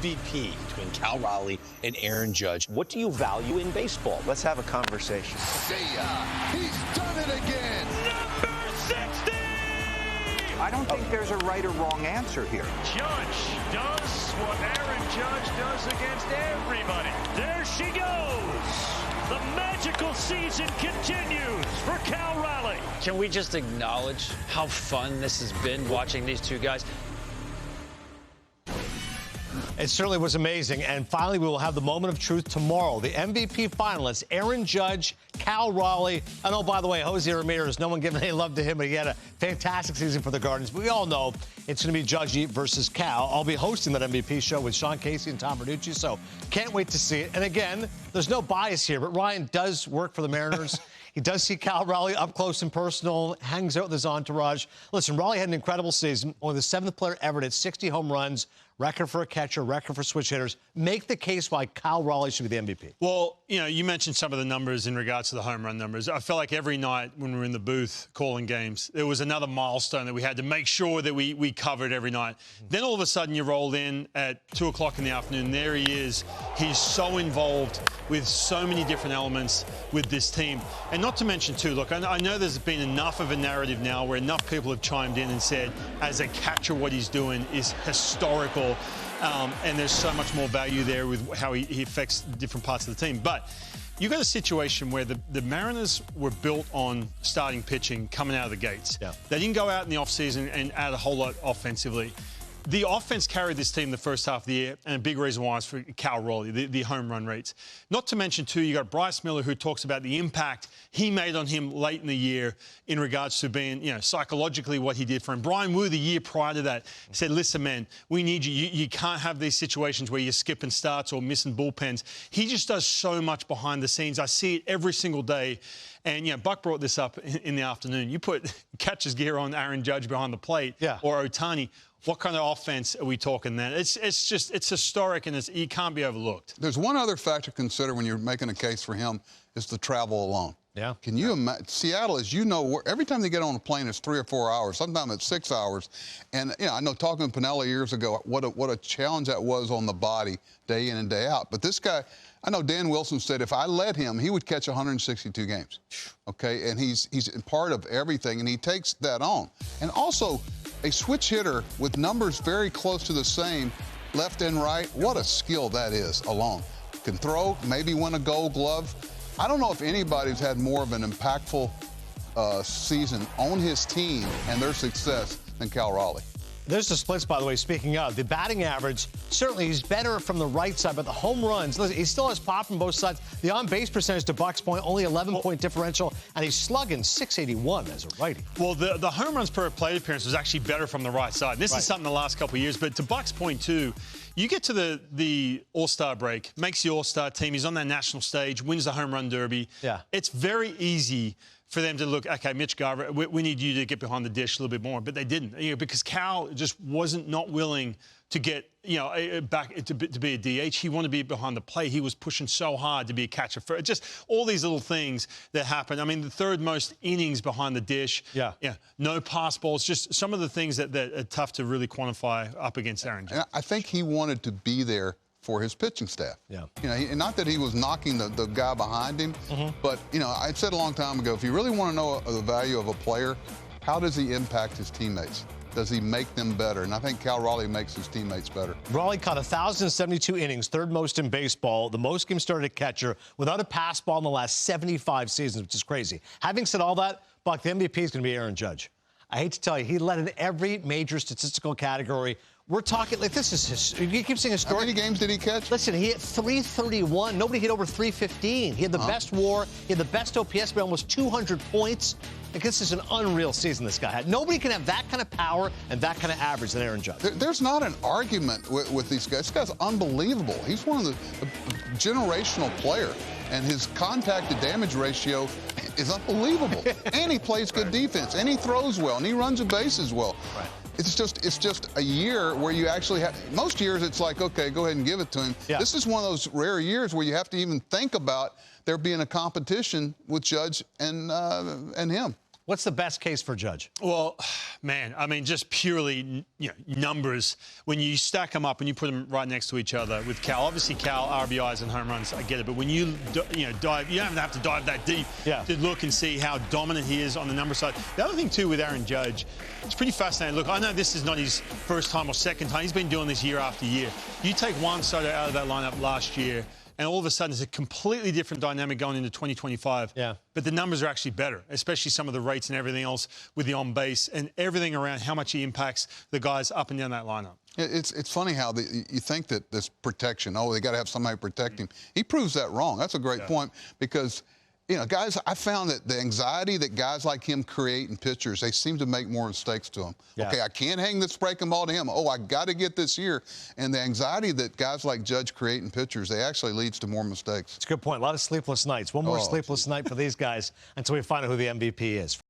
MVP between Cal Raleigh and Aaron Judge. What do you value in baseball? Let's have a conversation. See ya. He's done it again. Number 60! I don't think there's a right or wrong answer here. Judge does what Aaron Judge does against everybody. There she goes. The magical season continues for Cal Raleigh. Can we just acknowledge how fun this has been watching these two guys? It certainly was amazing. And finally, we will have the moment of truth tomorrow. The MVP finalists, Aaron Judge, Cal Raleigh, and oh, by the way, José Ramírez. No one giving any love to him, but he had a fantastic season for the Guardians. But we all know it's going to be Judge versus Cal. I'll be hosting that MVP show with Sean Casey and Tom Verducci, so can't wait to see it. And again, there's no bias here, but Ryan does work for the Mariners. He does see Cal Raleigh up close and personal, hangs out with his entourage. Listen, Raleigh had an incredible season, only the seventh player ever to hit 60 home runs, record for a catcher, record for switch hitters. Make the case why Cal Raleigh should be the MVP. Well, you know, you mentioned some of the numbers in regards to the home run numbers. I felt like every night when we were in the booth calling games, there was another milestone that we had to make sure that we covered every night. Then all of a sudden you roll in at 2 o'clock in the afternoon. There he is. He's so involved with so many different elements with this team. And not to mention, too, look, I know there's been enough of a narrative now where enough people have chimed in and said, as a catcher, what he's doing is historical. And there's so much more value there with how he affects different parts of the team. But you got a situation where the Mariners were built on starting pitching coming out of the gates. Yeah. They didn't go out in the offseason and add a whole lot offensively. The offense carried this team the first half of the year, and a big reason why is for Cal Raleigh, the home run rates. Not to mention, too, you got Bryce Miller, who talks about the impact he made on him late in the year in regards to being, you know, psychologically what he did for him. Brian Wu, the year prior to that, said, listen, man, we need you. You can't have these situations where you're skipping starts or missing bullpens. He just does so much behind the scenes. I see it every single day. And, you know, Buck brought this up in the afternoon. You put catcher's gear on Aaron Judge behind the plate or Ohtani. What kind of offense are we talking then? It's historic, and it can't be overlooked. There's one other factor to consider when you're making a case for him is the travel alone. Yeah. Can you imagine? Seattle, as you know, every time they get on a plane, it's 3 or 4 hours. Sometimes it's 6 hours. And, you know, I know talking to Pinella years ago, what a challenge that was on the body day in and day out. But this guy, I know Dan Wilson said if I let him, he would catch 162 games. Okay? And he's part of everything, and he takes that on. And also, a switch hitter with numbers very close to the same, left and right, what a skill that is alone. Can throw, maybe win a Gold Glove. I don't know if anybody's had more of an impactful season on his team and their success than Cal Raleigh. There's the splits, by the way, speaking of. The batting average, certainly he's better from the right side, but the home runs, listen, he still has pop from both sides. The on-base percentage to Buck's point, only 11-point differential, and he's slugging .681 as a righty. Well, the home runs per plate appearance was actually better from the right side. This is something the last couple of years, but to Buck's point, too, you get to the All-Star break, makes the All-Star team, he's on that national stage, wins the home run derby. Yeah. It's very easy for them to look, okay, Mitch Garver, we need you to get behind the dish a little bit more. But they didn't, you know, because Cal just wasn't not willing to get, you know, back to be a DH. He wanted to be behind the plate. He was pushing so hard to be a catcher. For just all these little things that happen. I mean, the third most innings behind the dish. Yeah. No pass balls. Just some of the things that are tough to really quantify up against Aaron Judge. I think he wanted to be there for his pitching staff. Yeah. You know, not that he was knocking the guy behind him, but, you know, I said a long time ago, if you really want to know the value of a player, how does he impact his teammates? Does he make them better? And I think Cal Raleigh makes his teammates better. Raleigh caught 1,072 innings, third most in baseball, the most games started at catcher, without a pass ball in the last 75 seasons, which is crazy. Having said all that, Buck, the MVP is going to be Aaron Judge. I hate to tell you, he led in every major statistical category. We're talking, like, this is you keep saying historic. How many games did he catch? Listen, he hit 331. Nobody hit over 315. He had the best WAR. He had the best OPS by almost 200 points. Like, this is an unreal season this guy had. Nobody can have that kind of power and that kind of average than Aaron Judge. There's not an argument with these guys. This guy's unbelievable. He's one of the generational player, and his contact to damage ratio is unbelievable. And he plays good defense, and he throws well, and he runs the bases well. Right. It's just a year where you actually have. Most years it's like, okay, go ahead and give it to him. Yeah. This is one of those rare years where you have to even think about there being a competition with Judge and him. What's the best case for Judge? Well, man, I mean, just purely numbers. When you stack them up and you put them right next to each other with Cal, obviously Cal, RBIs and home runs, I get it. But when you dive, you don't have to dive that deep to look and see how dominant he is on the number side. The other thing too with Aaron Judge, it's pretty fascinating. Look, I know this is not his first time or second time. He's been doing this year after year. You take Juan Soto out of that lineup last year, and all of a sudden, it's a completely different dynamic going into 2025. Yeah. But the numbers are actually better, especially some of the rates and everything else with the on-base and everything around how much he impacts the guys up and down that lineup. It's funny how you think that this protection, they got to have somebody protect him. He proves that wrong. That's a great point because, guys, I found that the anxiety that guys like him create in pitchers, they seem to make more mistakes to them. Yeah. Okay, I can't hang this breaking ball to him. I got to get this here. And the anxiety that guys like Judge create in pitchers, they actually leads to more mistakes. It's a good point. A lot of sleepless nights. One more sleepless night for these guys until we find out who the MVP is.